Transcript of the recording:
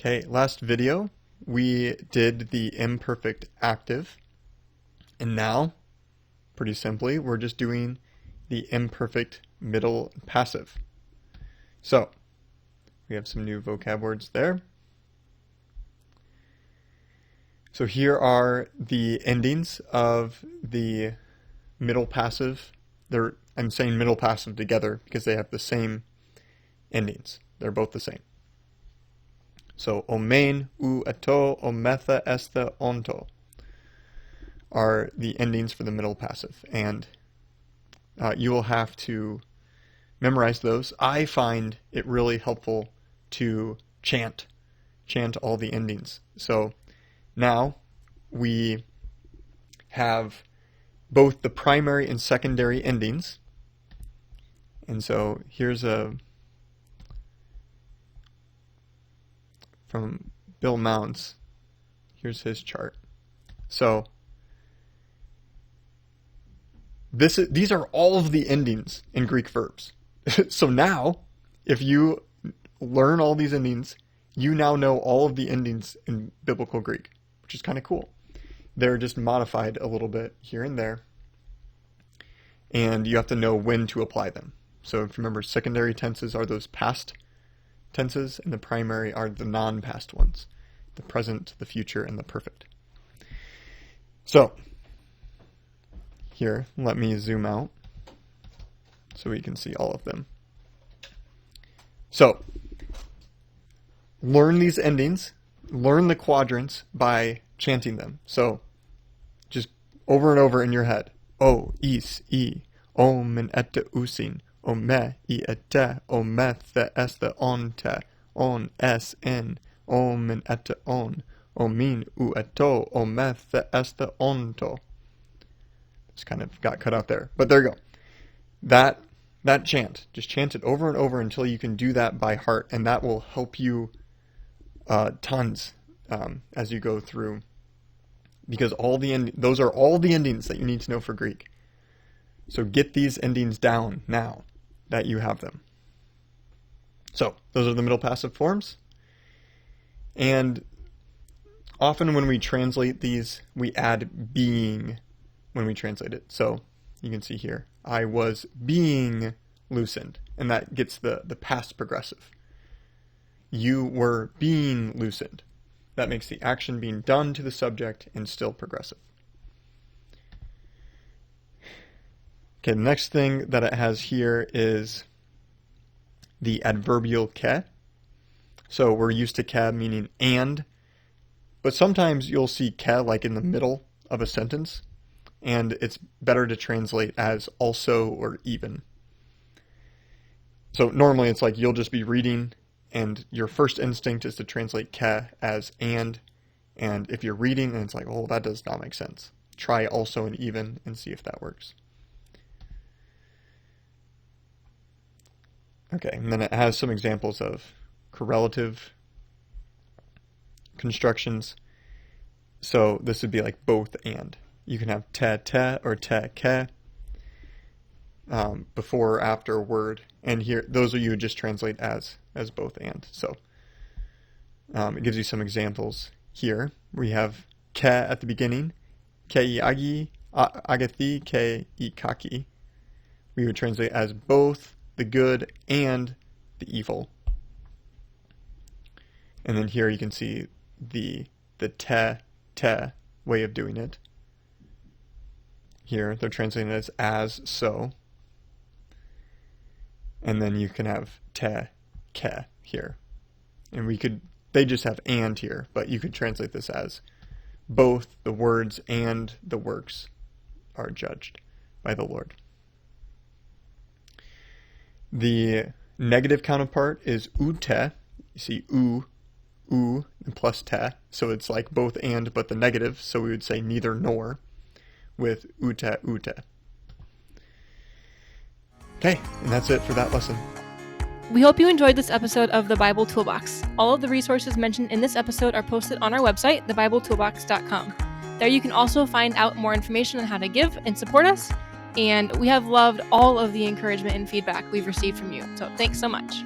Okay, last video we did the imperfect active, and now, pretty simply, we're just doing the imperfect middle passive. So, we have some new vocab words there. So here are the endings of the middle passive. I'm saying middle passive together because they have the same endings. They're both the same. So omein, u ato, ometha, estha, onto are the endings for the middle passive. And you will have to memorize those. I find it really helpful to chant all the endings. So now we have both the primary and secondary endings. And so here's from Bill Mounds. Here's his chart. So these are all of the endings in Greek verbs. So now, if you learn all these endings, you now know all of the endings in Biblical Greek, which is kind of cool. They're just modified a little bit here and there, and you have to know when to apply them. So if you remember, secondary tenses are those past tenses, and the primary are the non-past ones, the present, the future, and the perfect. So here, let me zoom out so we can see all of them. So learn these endings, learn the quadrants by chanting them. So just over and over in your head. O, is, I, om, and ette, usin, ome, I, ette, ometh, este, onte, on, es, en, om, and ette, on, omin, u, eto, ometh, este, onto. Just kind of got cut out there. But there you go. That chant, just chant it over and over until you can do that by heart, and that will help you tons as you go through, because those are all the endings that you need to know for Greek. So get these endings down now that you have them. So those are the middle passive forms, and often when we translate these, we add being when we translate it. So you can see here, I was being loosened, and that gets the past progressive. You were being loosened. That makes the action being done to the subject and still progressive. Okay, the next thing that it has here is the adverbial ke. So we're used to ke meaning and, but sometimes you'll see ke like in the middle of a sentence, and it's better to translate as also or even. So normally it's like you'll just be reading, and your first instinct is to translate ke as and if you're reading and it's like, oh, that does not make sense, try also and even and see if that works. Okay, and then it has some examples of correlative constructions. So this would be like both and. You can have te or te ke before or after a word, and here those you would just translate as both and. So it gives you some examples here. We have ke at the beginning, ke agi agathi ke ikaki. We would translate as both the good and the evil. And then here you can see the te way of doing it. Here they're translating it as so. And then you can have te, ke here. And they just have and here, but you could translate this as both the words and the works are judged by the Lord. The negative counterpart is ute. You see u and plus te, so it's like both and, but the negative, so we would say neither nor with ute. Okay, and that's it for that lesson. We hope you enjoyed this episode of the Bible Toolbox. All of the resources mentioned in this episode are posted on our website, thebibletoolbox.com. There you can also find out more information on how to give and support us, and we have loved all of the encouragement and feedback we've received from you, so thanks so much.